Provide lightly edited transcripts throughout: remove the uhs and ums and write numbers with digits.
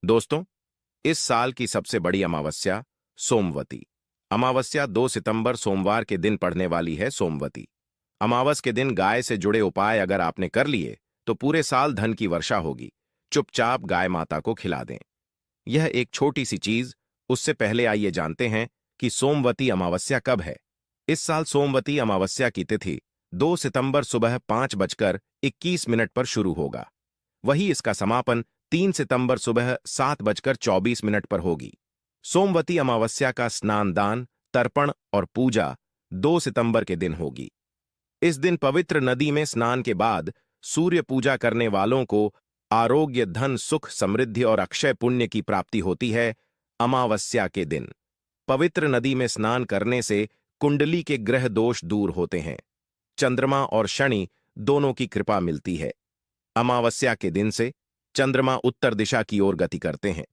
दोस्तों, इस साल की सबसे बड़ी अमावस्या सोमवती अमावस्या 2 सितंबर सोमवार के दिन पड़ने वाली है। सोमवती अमावस के दिन गाय से जुड़े उपाय अगर आपने कर लिए तो पूरे साल धन की वर्षा होगी। चुपचाप गाय माता को खिला दें। यह एक छोटी सी चीज। उससे पहले आइए जानते हैं कि सोमवती अमावस्या कब है। इस साल सोमवती अमावस्या की तिथि 2 सितंबर सुबह 5:21 पर शुरू होगा। वही इसका समापन 3 सितंबर सुबह 7:24 पर होगी। सोमवती अमावस्या का स्नान दान, तर्पण और पूजा 2 सितंबर के दिन होगी। इस दिन पवित्र नदी में स्नान के बाद सूर्य पूजा करने वालों को आरोग्य, धन, सुख, समृद्धि और अक्षय पुण्य की प्राप्ति होती है। अमावस्या के दिन पवित्र नदी में स्नान करने से कुंडली के ग्रह दोष दूर होते हैं। चंद्रमा और शनि दोनों की कृपा मिलती है। अमावस्या के दिन से चंद्रमा उत्तर दिशा की ओर गति करते हैं।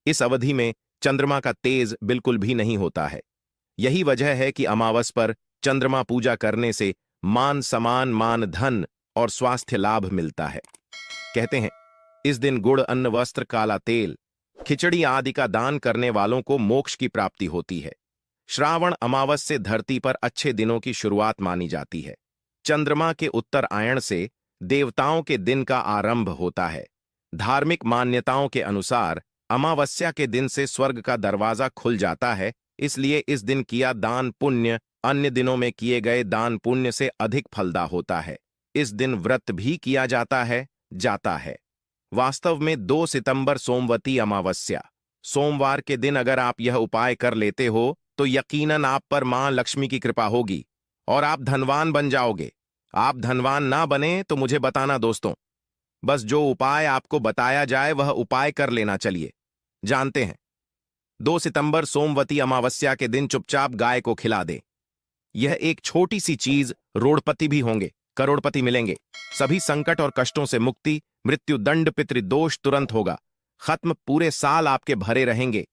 इस अवधि में चंद्रमा का तेज बिल्कुल भी नहीं होता है। यही वजह है कि अमावस पर चंद्रमा पूजा करने से मान सम्मान, मान धन और स्वास्थ्य लाभ मिलता है। कहते हैं इस दिन गुड़, अन्न, वस्त्र, काला तेल, खिचड़ी आदि का दान करने वालों को मोक्ष की प्राप्ति होती है। श्रावण अमावस से धरती पर अच्छे दिनों की शुरुआत मानी जाती है। चंद्रमा के उत्तरायण से देवताओं के दिन का आरंभ होता है। धार्मिक मान्यताओं के अनुसार अमावस्या के दिन से स्वर्ग का दरवाजा खुल जाता है। इसलिए इस दिन किया दान पुण्य अन्य दिनों में किए गए दान पुण्य से अधिक फलदा होता है। इस दिन व्रत भी किया जाता है। वास्तव में 2 सितंबर सोमवती अमावस्या सोमवार के दिन अगर आप यह उपाय कर लेते हो तो यकीनन आप पर मां लक्ष्मी की कृपा होगी और आप धनवान बन जाओगे। आप धनवान ना बने तो मुझे बताना दोस्तों। बस जो उपाय आपको बताया जाए वह उपाय कर लेना। चलिए जानते हैं। 2 सितंबर सोमवती अमावस्या के दिन चुपचाप गाय को खिला दे। यह एक छोटी सी चीज, रोड़पति भी होंगे, करोड़पति मिलेंगे। सभी संकट और कष्टों से मुक्ति, मृत्यु दंड, पितृदोष तुरंत होगा खत्म। पूरे साल आपके भरे रहेंगे।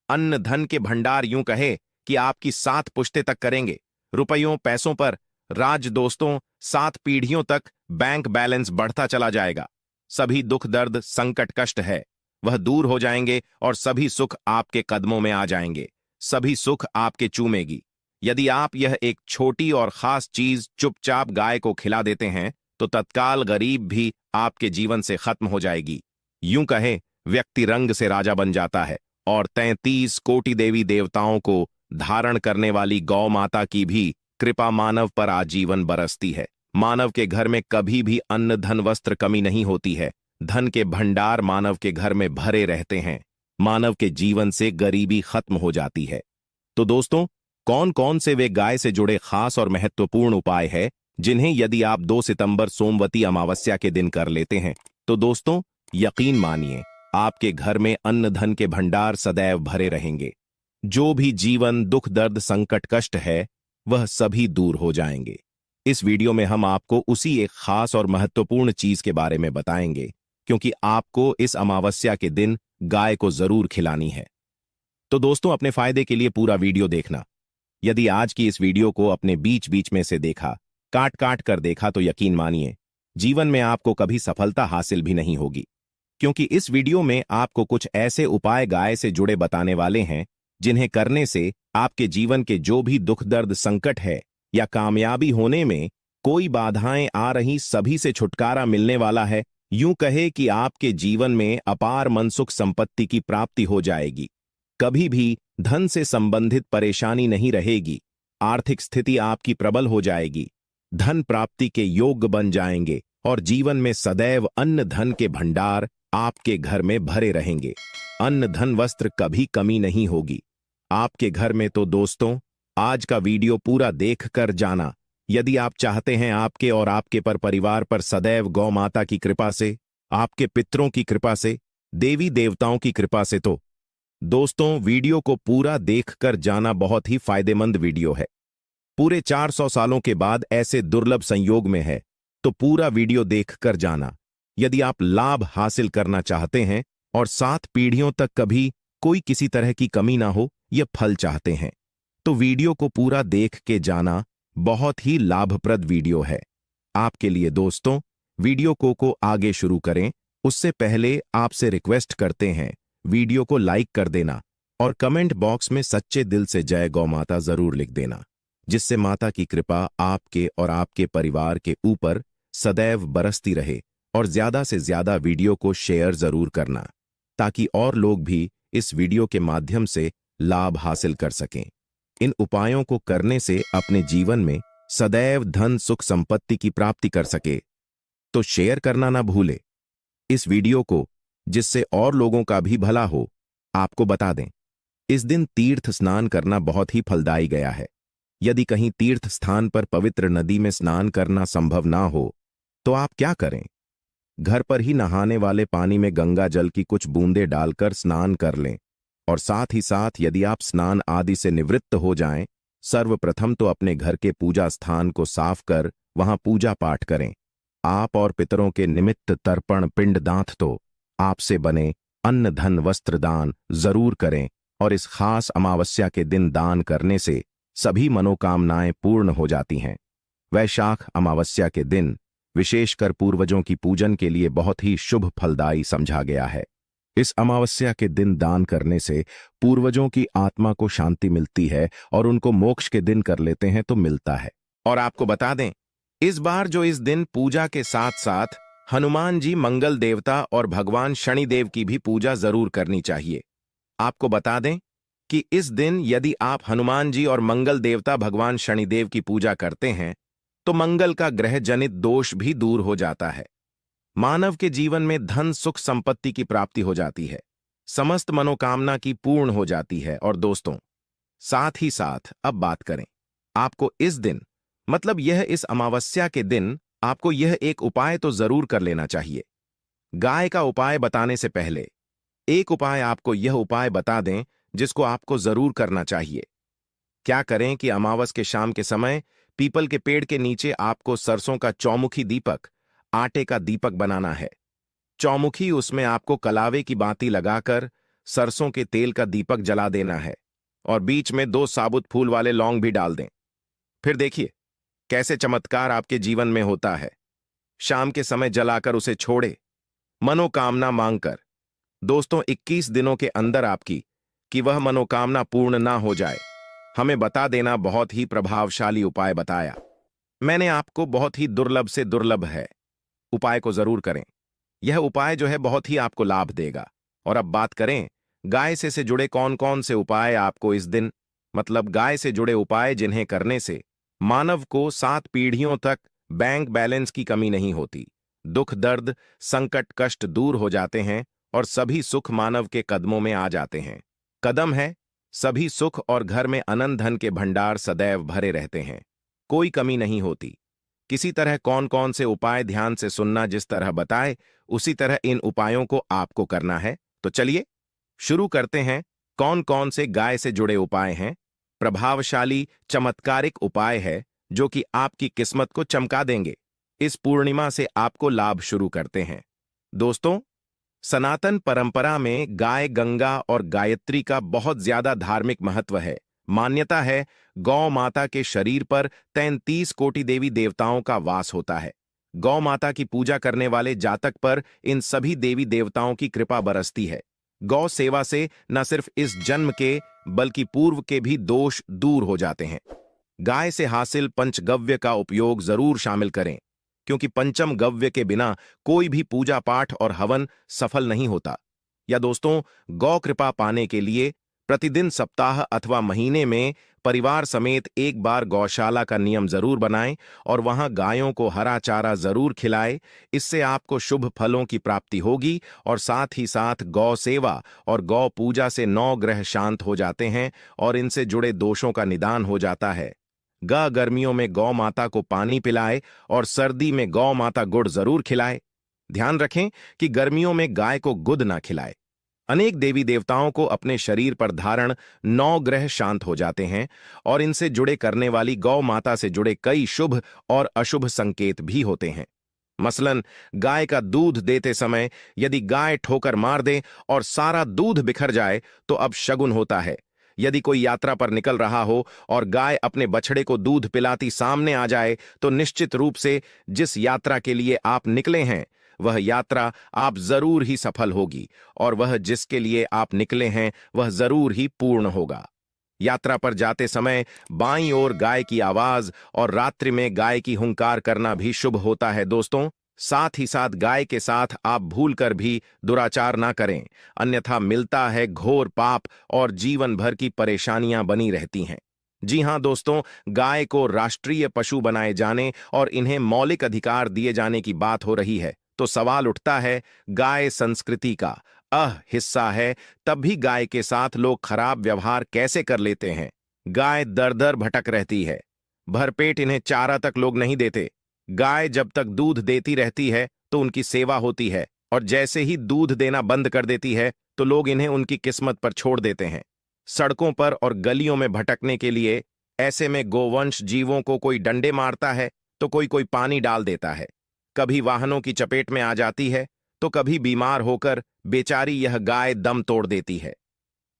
अन्न धन के भंडार यूं कहे कि आपकी 7 पुश्ते तक करेंगे। रुपयों पैसों पर राज दोस्तों, 7 पीढ़ियों तक बैंक बैलेंस बढ़ता चला जाएगा। सभी दुख दर्द संकट कष्ट है वह दूर हो जाएंगे और सभी सुख आपके कदमों में आ जाएंगे। सभी सुख आपके चूमेगी। यदि आप यह एक छोटी और खास चीज चुपचाप गाय को खिला देते हैं तो तत्काल गरीब भी आपके जीवन से खत्म हो जाएगी। यूं कहें व्यक्ति रंग से राजा बन जाता है और 33 कोटि देवी देवताओं को धारण करने वाली गौ माता की भी कृपा मानव पर आजीवन बरसती है। मानव के घर में कभी भी अन्न धन वस्त्र कमी नहीं होती है। धन के भंडार मानव के घर में भरे रहते हैं। मानव के जीवन से गरीबी खत्म हो जाती है। तो दोस्तों, कौन कौन से वे गाय से जुड़े खास और महत्वपूर्ण उपाय है जिन्हें यदि आप 2 सितंबर सोमवती अमावस्या के दिन कर लेते हैं तो दोस्तों यकीन मानिए आपके घर में अन्न धन के भंडार सदैव भरे रहेंगे। जो भी जीवन दुख दर्द संकट कष्ट है वह सभी दूर हो जाएंगे। इस वीडियो में हम आपको उसी एक खास और महत्वपूर्ण चीज के बारे में बताएंगे क्योंकि आपको इस अमावस्या के दिन गाय को जरूर खिलानी है। तो दोस्तों अपने फायदे के लिए पूरा वीडियो देखना। यदि आज की इस वीडियो को अपने बीच बीच में से देखा, काट काट कर देखा तो यकीन मानिए जीवन में आपको कभी सफलता हासिल भी नहीं होगी। क्योंकि इस वीडियो में आपको कुछ ऐसे उपाय गाय से जुड़े बताने वाले हैं जिन्हें करने से आपके जीवन के जो भी दुख दर्द संकट है या कामयाबी होने में कोई बाधाएं आ रही सभी से छुटकारा मिलने वाला है। यूं कहे कि आपके जीवन में अपार मनसुख संपत्ति की प्राप्ति हो जाएगी। कभी भी धन से संबंधित परेशानी नहीं रहेगी। आर्थिक स्थिति आपकी प्रबल हो जाएगी। धन प्राप्ति के योग्य बन जाएंगे और जीवन में सदैव अन्न धन के भंडार आपके घर में भरे रहेंगे। अन्न धन वस्त्र कभी कमी नहीं होगी आपके घर में। तो दोस्तों आज का वीडियो पूरा देख कर जाना। यदि आप चाहते हैं आपके और आपके परिवार पर सदैव गौ माता की कृपा से, आपके पितरों की कृपा से, देवी देवताओं की कृपा से, तो दोस्तों वीडियो को पूरा देखकर जाना। बहुत ही फायदेमंद वीडियो है। पूरे 400 सालों के बाद ऐसे दुर्लभ संयोग में है तो पूरा वीडियो देखकर जाना। यदि आप लाभ हासिल करना चाहते हैं और 7 पीढ़ियों तक कभी कोई किसी तरह की कमी ना हो, यह फल चाहते हैं तो वीडियो को पूरा देख के जाना। बहुत ही लाभप्रद वीडियो है आपके लिए। दोस्तों वीडियो को आगे शुरू करें उससे पहले आपसे रिक्वेस्ट करते हैं वीडियो को लाइक कर देना और कमेंट बॉक्स में सच्चे दिल से जय गौ माता जरूर लिख देना, जिससे माता की कृपा आपके और आपके परिवार के ऊपर सदैव बरसती रहे। और ज्यादा से ज्यादा वीडियो को शेयर जरूर करना, ताकि और लोग भी इस वीडियो के माध्यम से लाभ हासिल कर सकें। इन उपायों को करने से अपने जीवन में सदैव धन सुख संपत्ति की प्राप्ति कर सके। तो शेयर करना ना भूले इस वीडियो को, जिससे और लोगों का भी भला हो। आपको बता दें, इस दिन तीर्थ स्नान करना बहुत ही फलदायी गया है। यदि कहीं तीर्थ स्थान पर पवित्र नदी में स्नान करना संभव ना हो, तो आप क्या करें, घर पर ही नहाने वाले पानी में गंगा जल की कुछ बूंदें डालकर स्नान कर लें। और साथ ही साथ यदि आप स्नान आदि से निवृत्त हो जाएं, सर्वप्रथम तो अपने घर के पूजा स्थान को साफ कर वहां पूजा पाठ करें। आप और पितरों के निमित्त तर्पण पिंड दांत तो आपसे बने अन्न धन वस्त्र दान जरूर करें। और इस खास अमावस्या के दिन दान करने से सभी मनोकामनाएं पूर्ण हो जाती हैं। वैशाख अमावस्या के दिन विशेषकर पूर्वजों की पूजन के लिए बहुत ही शुभ फलदायी समझा गया है। इस अमावस्या के दिन दान करने से पूर्वजों की आत्मा को शांति मिलती है और उनको मोक्ष के दिन कर लेते हैं तो मिलता है। और आपको बता दें, इस बार जो इस दिन पूजा के साथ साथ हनुमान जी मंगल देवता और भगवान शनिदेव की भी पूजा जरूर करनी चाहिए। आपको बता दें कि इस दिन यदि आप हनुमान जी और मंगल देवता भगवान शनिदेव की पूजा करते हैं तो मंगल का ग्रह जनित दोष भी दूर हो जाता है। मानव के जीवन में धन सुख संपत्ति की प्राप्ति हो जाती है, समस्त मनोकामना की पूर्ण हो जाती है। और दोस्तों, साथ ही साथ अब बात करें, आपको इस दिन मतलब यह इस अमावस्या के दिन आपको यह एक उपाय तो जरूर कर लेना चाहिए। गाय का उपाय बताने से पहले एक उपाय आपको यह उपाय बता दें जिसको आपको जरूर करना चाहिए। क्या करें कि अमावस के शाम के समय पीपल के पेड़ के नीचे आपको सरसों का चौमुखी दीपक, आटे का दीपक बनाना है। चौमुखी, उसमें आपको कलावे की बाती लगाकर सरसों के तेल का दीपक जला देना है और बीच में 2 साबुत फूल वाले लौंग भी डाल दें। फिर देखिए कैसे चमत्कार आपके जीवन में होता है। शाम के समय जलाकर उसे छोड़े, मनोकामना मांगकर। दोस्तों, 21 दिनों के अंदर आपकी कि वह मनोकामना पूर्ण ना हो जाए, हमें बता देना। बहुत ही प्रभावशाली उपाय बताया मैंने आपको, बहुत ही दुर्लभ से दुर्लभ है। उपाय को जरूर करें, यह उपाय जो है बहुत ही आपको लाभ देगा। और अब बात करें गाय से जुड़े कौन कौन से उपाय आपको इस दिन, मतलब गाय से जुड़े उपाय जिन्हें करने से मानव को 7 पीढ़ियों तक बैंक बैलेंस की कमी नहीं होती, दुख दर्द संकट कष्ट दूर हो जाते हैं और सभी सुख मानव के कदमों में आ जाते हैं। कदम है सभी सुख और घर में अनंत धन के भंडार सदैव भरे रहते हैं, कोई कमी नहीं होती। किसी तरह कौन कौन से उपाय ध्यान से सुनना, जिस तरह बताए उसी तरह इन उपायों को आपको करना है। तो चलिए शुरू करते हैं। कौन कौन से गाय से जुड़े उपाय हैं? प्रभावशाली चमत्कारिक उपाय है जो कि आपकी किस्मत को चमका देंगे। इस पूर्णिमा से आपको लाभ शुरू करते हैं। दोस्तों, सनातन परंपरा में गाय गंगा और गायत्री का बहुत ज्यादा धार्मिक महत्व है। मान्यता है गौ माता के शरीर पर 33 कोटि देवी देवताओं का वास होता है। गौ माता की पूजा करने वाले जातक पर इन सभी देवी देवताओं की कृपा बरसती है। गौ सेवा से न सिर्फ इस जन्म के बल्कि पूर्व के भी दोष दूर हो जाते हैं। गाय से हासिल पंचगव्य का उपयोग जरूर शामिल करें, क्योंकि पंचम गव्य के बिना कोई भी पूजा पाठ और हवन सफल नहीं होता। या दोस्तों, गौ कृपा पाने के लिए प्रतिदिन सप्ताह अथवा महीने में परिवार समेत एक बार गौशाला का नियम जरूर बनाएं और वहां गायों को हरा चारा जरूर खिलाएं। इससे आपको शुभ फलों की प्राप्ति होगी और साथ ही साथ गौ सेवा और गौ पूजा से 9 ग्रह शांत हो जाते हैं और इनसे जुड़े दोषों का निदान हो जाता है। गर्मियों में गौ माता को पानी पिलाए और सर्दी में गौ माता गुड़ जरूर खिलाए। ध्यान रखें कि गर्मियों में गाय को गुद ना खिलाए। अनेक देवी देवताओं को अपने शरीर पर धारण 9 ग्रह शांत हो जाते हैं और इनसे जुड़े करने वाली गौ माता से जुड़े कई शुभ और अशुभ संकेत भी होते हैं। मसलन, गाय का दूध देते समय यदि गाय ठोकर मार दे और सारा दूध बिखर जाए तो अब शगुन होता है। यदि कोई यात्रा पर निकल रहा हो और गाय अपने बछड़े को दूध पिलाती सामने आ जाए तो निश्चित रूप से जिस यात्रा के लिए आप निकले हैं वह यात्रा आप जरूर ही सफल होगी और वह जिसके लिए आप निकले हैं वह जरूर ही पूर्ण होगा। यात्रा पर जाते समय बाईं ओर गाय की आवाज और रात्रि में गाय की हुंकार करना भी शुभ होता है दोस्तों। साथ ही साथ गाय के साथ आप भूल कर भी दुराचार ना करें, अन्यथा मिलता है घोर पाप और जीवन भर की परेशानियां बनी रहती हैं। जी हां दोस्तों, गाय को राष्ट्रीय पशु बनाए जाने और इन्हें मौलिक अधिकार दिए जाने की बात हो रही है तो सवाल उठता है, गाय संस्कृति का हिस्सा है, तब भी गाय के साथ लोग खराब व्यवहार कैसे कर लेते हैं। गाय दर दर भटक रहती है, भरपेट इन्हें चारा तक लोग नहीं देते। गाय जब तक दूध देती रहती है तो उनकी सेवा होती है और जैसे ही दूध देना बंद कर देती है तो लोग इन्हें उनकी किस्मत पर छोड़ देते हैं, सड़कों पर और गलियों में भटकने के लिए। ऐसे में गोवंश जीवों को कोई डंडे मारता है तो कोई कोई पानी डाल देता है, कभी वाहनों की चपेट में आ जाती है तो कभी बीमार होकर बेचारी यह गाय दम तोड़ देती है।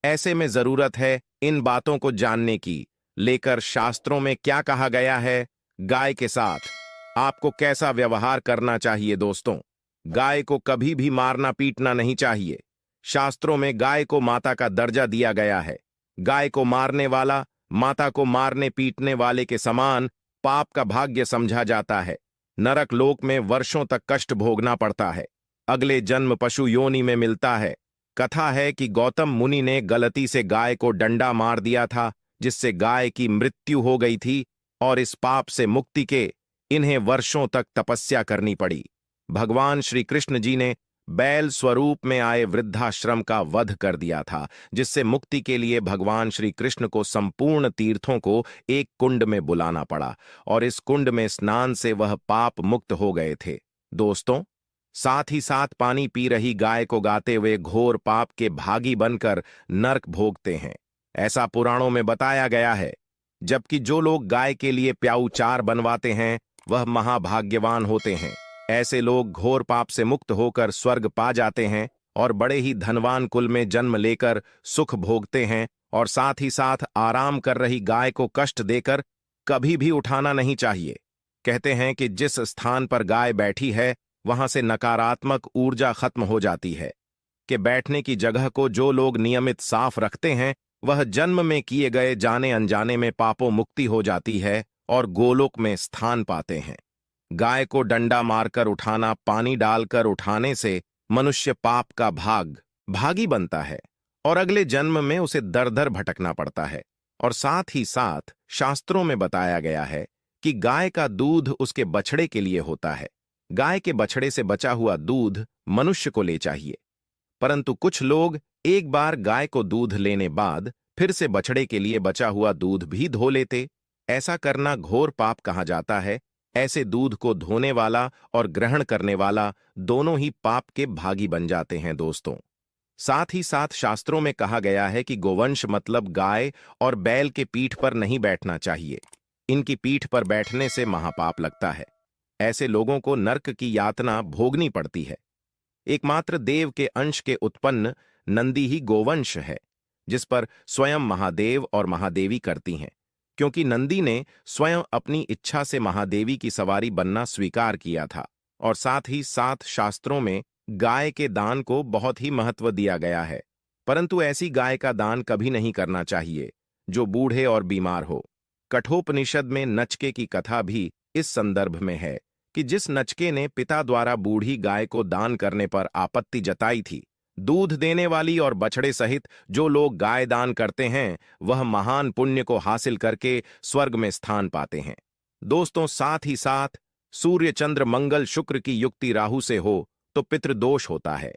ऐसे में जरूरत है इन बातों को जानने की, लेकर शास्त्रों में क्या कहा गया है, गाय के साथ आपको कैसा व्यवहार करना चाहिए दोस्तों। गाय को कभी भी मारना पीटना नहीं चाहिए। शास्त्रों में गाय को माता का दर्जा दिया गया है। गाय को मारने वाला माता को मारने पीटने वाले के समान पाप का भाग्य समझा जाता है। नरक लोक में वर्षों तक कष्ट भोगना पड़ता है, अगले जन्म पशु योनि में मिलता है। कथा है कि गौतम मुनि ने गलती से गाय को डंडा मार दिया था, जिससे गाय की मृत्यु हो गई थी और इस पाप से मुक्ति के इन्हें वर्षों तक तपस्या करनी पड़ी। भगवान श्री कृष्ण जी ने बैल स्वरूप में आए वृद्धाश्रम का वध कर दिया था, जिससे मुक्ति के लिए भगवान श्री कृष्ण को संपूर्ण तीर्थों को एक कुंड में बुलाना पड़ा और इस कुंड में स्नान से वह पाप मुक्त हो गए थे दोस्तों। साथ ही साथ पानी पी रही गाय को गाते हुए घोर पाप के भागी बनकर नरक भोगते हैं, ऐसा पुराणों में बताया गया है। जबकि जो लोग गाय के लिए प्याऊ चार बनवाते हैं वह महाभाग्यवान होते हैं। ऐसे लोग घोर पाप से मुक्त होकर स्वर्ग पा जाते हैं और बड़े ही धनवान कुल में जन्म लेकर सुख भोगते हैं। और साथ ही साथ आराम कर रही गाय को कष्ट देकर कभी भी उठाना नहीं चाहिए। कहते हैं कि जिस स्थान पर गाय बैठी है वहां से नकारात्मक ऊर्जा खत्म हो जाती है, कि बैठने की जगह को जो लोग नियमित साफ रखते हैं वह जन्म में किए गए जाने अनजाने में पापों मुक्ति हो जाती है और गोलोक में स्थान पाते हैं। गाय को डंडा मारकर उठाना, पानी डालकर उठाने से मनुष्य पाप का भागी बनता है और अगले जन्म में उसे दर दर भटकना पड़ता है। और साथ ही साथ शास्त्रों में बताया गया है कि गाय का दूध उसके बछड़े के लिए होता है। गाय के बछड़े से बचा हुआ दूध मनुष्य को ले चाहिए, परंतु कुछ लोग एक बार गाय को दूध लेने बाद फिर से बछड़े के लिए बचा हुआ दूध भी धो लेते। ऐसा करना घोर पाप कहा जाता है। ऐसे दूध को धोने वाला और ग्रहण करने वाला दोनों ही पाप के भागी बन जाते हैं दोस्तों। साथ ही साथ शास्त्रों में कहा गया है कि गोवंश मतलब गाय और बैल के पीठ पर नहीं बैठना चाहिए। इनकी पीठ पर बैठने से महापाप लगता है। ऐसे लोगों को नरक की यातना भोगनी पड़ती है। एकमात्र देव के अंश के उत्पन्न नंदी ही गोवंश है, जिस पर स्वयं महादेव और महादेवी करती हैं, क्योंकि नंदी ने स्वयं अपनी इच्छा से महादेवी की सवारी बनना स्वीकार किया था। और साथ ही साथ शास्त्रों में गाय के दान को बहुत ही महत्व दिया गया है, परंतु ऐसी गाय का दान कभी नहीं करना चाहिए जो बूढ़े और बीमार हो। कठोपनिषद में नचके की कथा भी इस संदर्भ में है कि जिस नचके ने पिता द्वारा बूढ़ी गाय को दान करने पर आपत्ति जताई थी, दूध देने वाली और बछड़े सहित जो लोग गाय दान करते हैं वह महान पुण्य को हासिल करके स्वर्ग में स्थान पाते हैं दोस्तों। साथ ही साथ सूर्य चंद्र मंगल शुक्र की युक्ति राहु से हो तो पितृदोष होता है।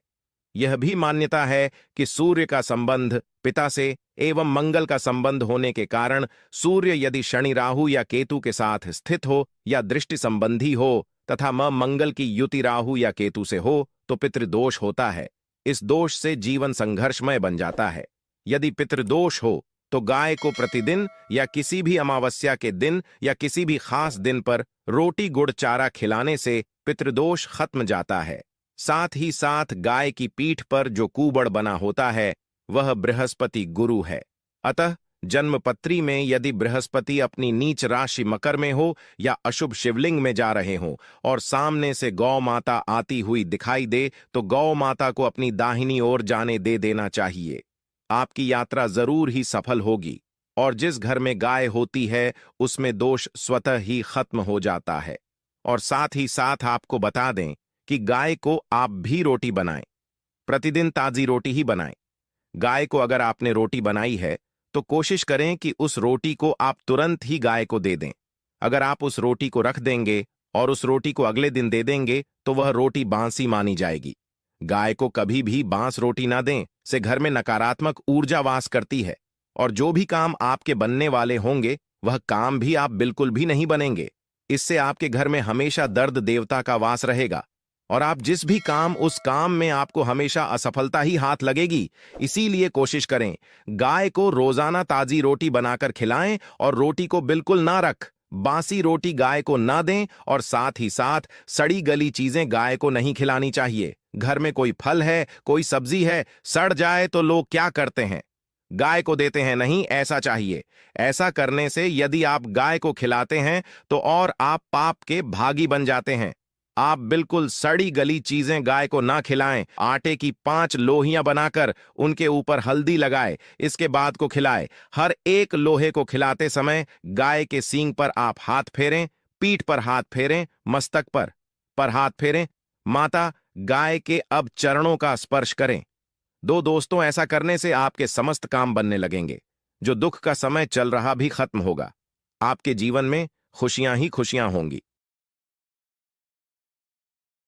यह भी मान्यता है कि सूर्य का संबंध पिता से एवं मंगल का संबंध होने के कारण सूर्य यदि शनि राहु या केतु के साथ स्थित हो या दृष्टि संबंधी हो तथा मंगल की युति राहु या केतु से हो तो पितृदोष होता है। इस दोष से जीवन संघर्षमय बन जाता है। यदि पितृदोष हो तो गाय को प्रतिदिन या किसी भी अमावस्या के दिन या किसी भी खास दिन पर रोटी गुड़ चारा खिलाने से पितृदोष खत्म जाता है। साथ ही साथ गाय की पीठ पर जो कूबड़ बना होता है वह बृहस्पति गुरु है। अतः जन्मपत्री में यदि बृहस्पति अपनी नीच राशि मकर में हो या अशुभ शिवलिंग में जा रहे हों और सामने से गौ माता आती हुई दिखाई दे तो गौ माता को अपनी दाहिनी ओर जाने दे देना चाहिए। आपकी यात्रा जरूर ही सफल होगी और जिस घर में गाय होती है उसमें दोष स्वतः ही खत्म हो जाता है। और साथ ही साथ आपको बता दें कि गाय को आप भी रोटी बनाएं, प्रतिदिन ताजी रोटी ही बनाएं। गाय को अगर आपने रोटी बनाई है तो कोशिश करें कि उस रोटी को आप तुरंत ही गाय को दे दें। अगर आप उस रोटी को रख देंगे और उस रोटी को अगले दिन दे देंगे तो वह रोटी बांसी मानी जाएगी। गाय को कभी भी बांस रोटी ना दें, से घर में नकारात्मक ऊर्जा वास करती है और जो भी काम आपके बनने वाले होंगे वह काम भी आप बिल्कुल भी नहीं बनेंगे। इससे आपके घर में हमेशा दर्द देवता का वास रहेगा और आप जिस भी काम उस काम में आपको हमेशा असफलता ही हाथ लगेगी। इसीलिए कोशिश करें गाय को रोजाना ताजी रोटी बनाकर खिलाएं और रोटी को बिल्कुल ना रख बासी रोटी गाय को ना दें और साथ ही साथ सड़ी गली चीजें गाय को नहीं खिलानी चाहिए। घर में कोई फल है, कोई सब्जी है, सड़ जाए तो लोग क्या करते हैं, गाय को देते हैं, नहीं ऐसा चाहिए। ऐसा करने से यदि आप गाय को खिलाते हैं तो और आप पाप के भागी बन जाते हैं। आप बिल्कुल सड़ी गली चीजें गाय को ना खिलाएं। आटे की 5 लोहियां बनाकर उनके ऊपर हल्दी लगाए, इसके बाद को खिलाए। हर एक लोहे को खिलाते समय गाय के सींग पर आप हाथ फेरें, पीठ पर हाथ फेरें, मस्तक पर हाथ फेरें। माता गाय के अब चरणों का स्पर्श करें। दोस्तों, ऐसा करने से आपके समस्त काम बनने लगेंगे। जो दुख का समय चल रहा भी खत्म होगा। आपके जीवन में खुशियां ही खुशियां होंगी।